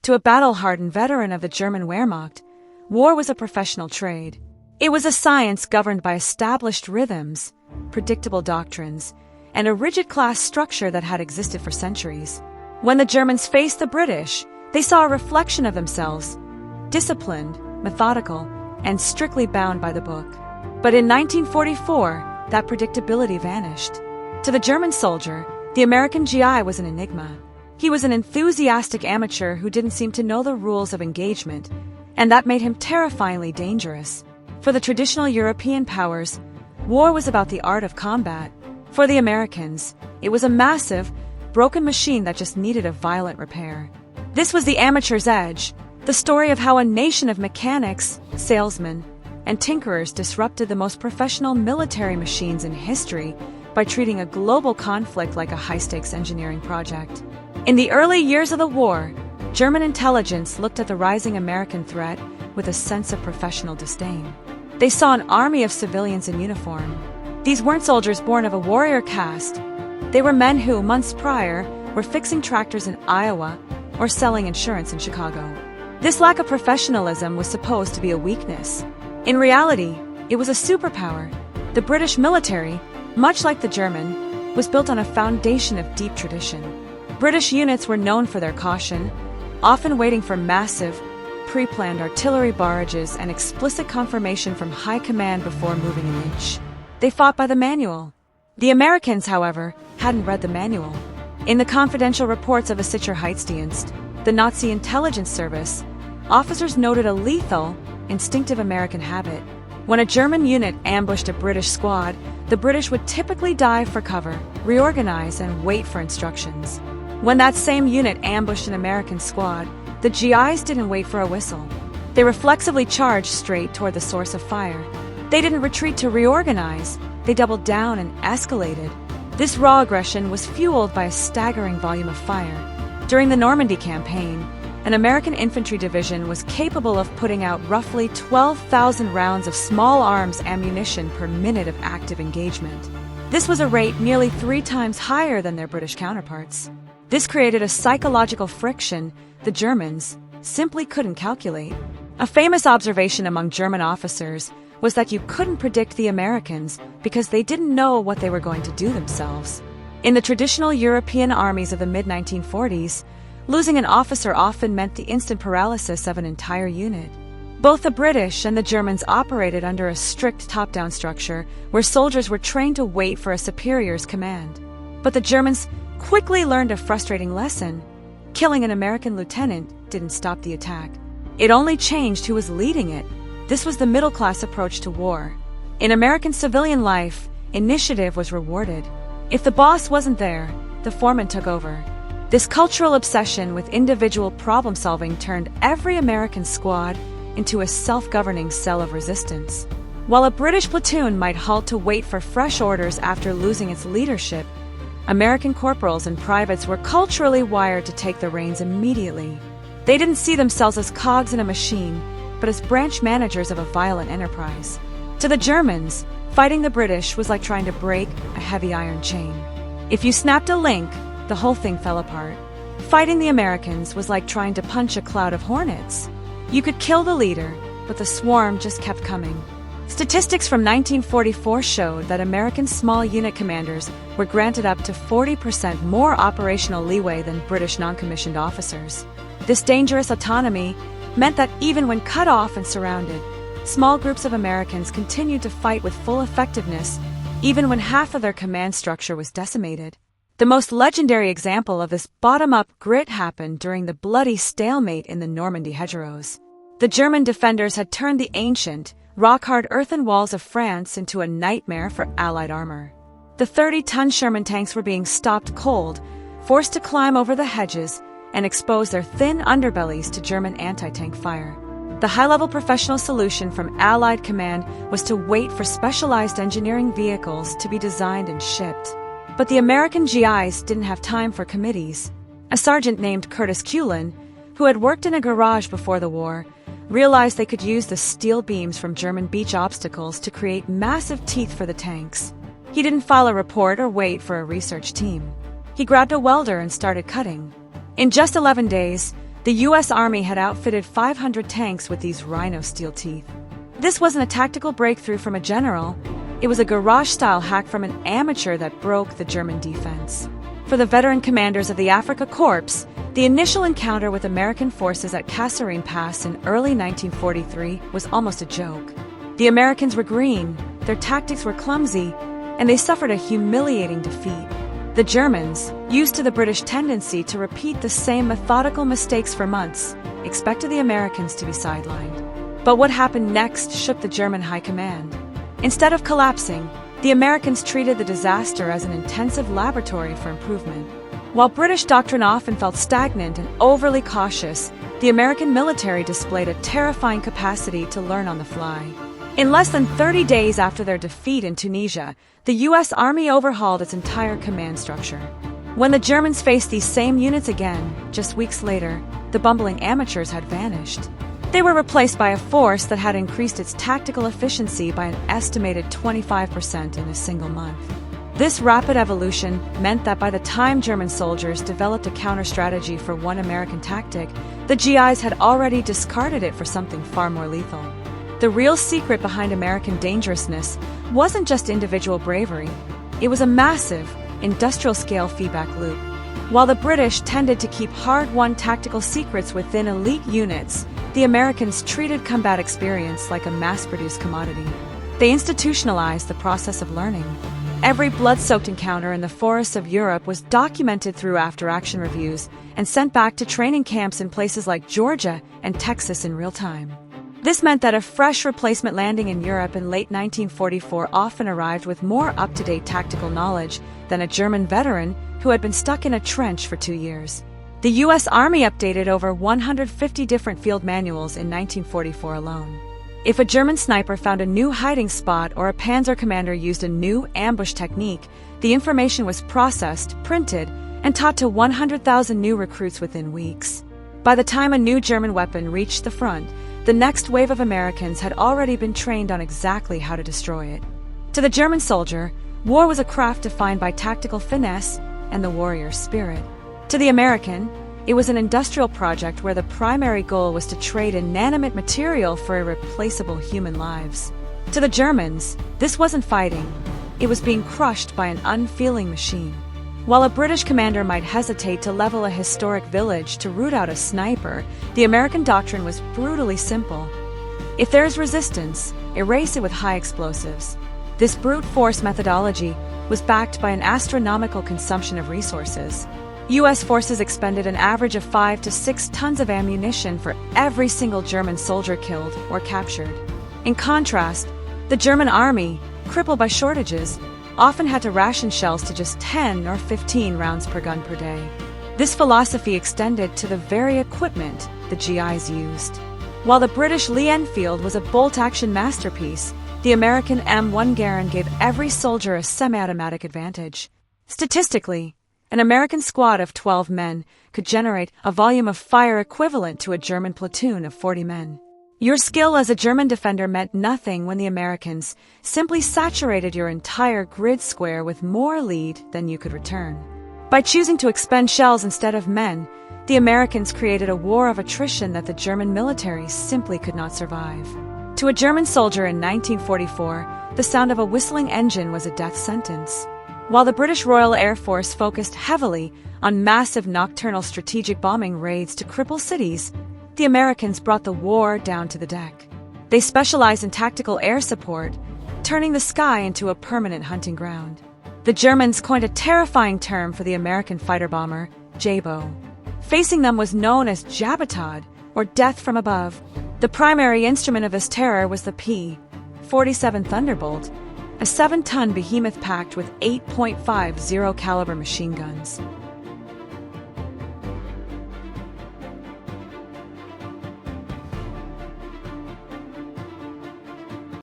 To a battle-hardened veteran of the German Wehrmacht, war was a professional trade. It was a science governed by established rhythms, predictable doctrines, and a rigid class structure that had existed for centuries. When the Germans faced the British, they saw a reflection of themselves, disciplined, methodical, and strictly bound by the book. But in 1944, that predictability vanished. To the German soldier, the American GI was an enigma. He was an enthusiastic amateur who didn't seem to know the rules of engagement, and that made him terrifyingly dangerous. For the traditional European powers, war was about the art of combat. For the Americans, it was a massive, broken machine that just needed a violent repair. This was the amateur's edge, the story of how a nation of mechanics, salesmen, and tinkerers disrupted the most professional military machines in history by treating a global conflict like a high-stakes engineering project. In the early years of the war, German intelligence looked at the rising American threat with a sense of professional disdain. They saw an army of civilians in uniform. These weren't soldiers born of a warrior caste. They were men who, months prior, were fixing tractors in Iowa or selling insurance in Chicago. This lack of professionalism was supposed to be a weakness. In reality, it was a superpower. The British military, much like the German, was built on a foundation of deep tradition. British units were known for their caution, often waiting for massive, pre-planned artillery barrages and explicit confirmation from high command before moving an inch. They fought by the manual. The Americans, however, hadn't read the manual. In the confidential reports of a Sicherheitsdienst, the Nazi intelligence service, officers noted a lethal, instinctive American habit. When a German unit ambushed a British squad, the British would typically dive for cover, reorganize, and wait for instructions. When that same unit ambushed an American squad, the GIs didn't wait for a whistle. They reflexively charged straight toward the source of fire. They didn't retreat to reorganize, they doubled down and escalated. This raw aggression was fueled by a staggering volume of fire. During the Normandy campaign, an American infantry division was capable of putting out roughly 12,000 rounds of small arms ammunition per minute of active engagement. This was a rate nearly 3 times higher than their British counterparts. This created a psychological friction the Germans simply couldn't calculate. A famous observation among German officers was that you couldn't predict the Americans because they didn't know what they were going to do themselves. In the traditional European armies of the mid-1940s, losing an officer often meant the instant paralysis of an entire unit. Both the British and the Germans operated under a strict top-down structure where soldiers were trained to wait for a superior's command. But the Germans quickly learned a frustrating lesson. Killing an American lieutenant didn't stop the attack. It only changed who was leading it. This was the middle-class approach to war. In American civilian life, initiative was rewarded. If the boss wasn't there, the foreman took over. This cultural obsession with individual problem-solving turned every American squad into a self-governing cell of resistance. While a British platoon might halt to wait for fresh orders after losing its leadership, American corporals and privates were culturally wired to take the reins immediately. They didn't see themselves as cogs in a machine, but as branch managers of a violent enterprise. To the Germans, fighting the British was like trying to break a heavy iron chain. If you snapped a link, the whole thing fell apart. Fighting the Americans was like trying to punch a cloud of hornets. You could kill the leader, but the swarm just kept coming. Statistics from 1944 showed that American small unit commanders were granted up to 40% more operational leeway than British non-commissioned officers. This dangerous autonomy meant that even when cut off and surrounded, small groups of Americans continued to fight with full effectiveness, even when half of their command structure was decimated. The most legendary example of this bottom-up grit happened during the bloody stalemate in the Normandy hedgerows. The German defenders had turned the ancient, rock-hard earthen walls of France into a nightmare for Allied armor. The 30-ton Sherman tanks were being stopped cold, forced to climb over the hedges, and expose their thin underbellies to German anti-tank fire. The high-level professional solution from Allied command was to wait for specialized engineering vehicles to be designed and shipped. But the American GIs didn't have time for committees. A sergeant named Curtis Cullen, who had worked in a garage before the war, realized they could use the steel beams from German beach obstacles to create massive teeth for the tanks. He didn't file a report or wait for a research team. He grabbed a welder and started cutting. In just 11 days, The U.S. Army had outfitted 500 tanks with these rhino steel teeth. This wasn't a tactical breakthrough from a general. It was a garage-style hack from an amateur that broke the German defense. For the veteran commanders of the Afrika Korps, the initial encounter with American forces at Kasserine Pass in early 1943 was almost a joke. The Americans were green, their tactics were clumsy, and they suffered a humiliating defeat. The Germans, used to the British tendency to repeat the same methodical mistakes for months, expected the Americans to be sidelined. But what happened next shook the German high command. Instead of collapsing, the Americans treated the disaster as an intensive laboratory for improvement. While British doctrine often felt stagnant and overly cautious, the American military displayed a terrifying capacity to learn on the fly. In less than 30 days after their defeat in Tunisia, the U.S. Army overhauled its entire command structure. When the Germans faced these same units again, just weeks later, the bumbling amateurs had vanished. They were replaced by a force that had increased its tactical efficiency by an estimated 25% in a single month. This rapid evolution meant that by the time German soldiers developed a counter-strategy for one American tactic, the GIs had already discarded it for something far more lethal. The real secret behind American dangerousness wasn't just individual bravery. It was a massive, industrial-scale feedback loop. While the British tended to keep hard-won tactical secrets within elite units, the Americans treated combat experience like a mass-produced commodity. They institutionalized the process of learning. Every blood-soaked encounter in the forests of Europe was documented through after-action reviews and sent back to training camps in places like Georgia and Texas in real time. This meant that a fresh replacement landing in Europe in late 1944 often arrived with more up-to-date tactical knowledge than a German veteran who had been stuck in a trench for 2 years. The U.S. Army updated over 150 different field manuals in 1944 alone. If a German sniper found a new hiding spot or a panzer commander used a new ambush technique, the information was processed, printed, and taught to 100,000 new recruits within weeks. By the time a new German weapon reached the front, the next wave of Americans had already been trained on exactly how to destroy it. To the German soldier, war was a craft defined by tactical finesse and the warrior spirit. To the American, it was an industrial project where the primary goal was to trade inanimate material for irreplaceable human lives. To the Germans, this wasn't fighting. It was being crushed by an unfeeling machine. While a British commander might hesitate to level a historic village to root out a sniper, the American doctrine was brutally simple. If there is resistance, erase it with high explosives. This brute force methodology was backed by an astronomical consumption of resources. U.S. forces expended an average of 5 to 6 tons of ammunition for every single German soldier killed or captured. In contrast, the German army, crippled by shortages, often had to ration shells to just 10 or 15 rounds per gun per day. This philosophy extended to the very equipment the GIs used. While the British Lee Enfield was a bolt-action masterpiece, the American M1 Garand gave every soldier a semi-automatic advantage. Statistically, an American squad of 12 men could generate a volume of fire equivalent to a German platoon of 40 men. Your skill as a German defender meant nothing when the Americans simply saturated your entire grid square with more lead than you could return. By choosing to expend shells instead of men, the Americans created a war of attrition that the German military simply could not survive. To a German soldier in 1944, the sound of a whistling engine was a death sentence. While the British Royal Air Force focused heavily on massive nocturnal strategic bombing raids to cripple cities, the Americans brought the war down to the deck. They specialized in tactical air support, turning the sky into a permanent hunting ground. The Germans coined a terrifying term for the American fighter bomber, Jabo. Facing them was known as Jabotad, or death from above. The primary instrument of this terror was the P-47 Thunderbolt, a 7-ton behemoth packed with 8.50 caliber machine guns.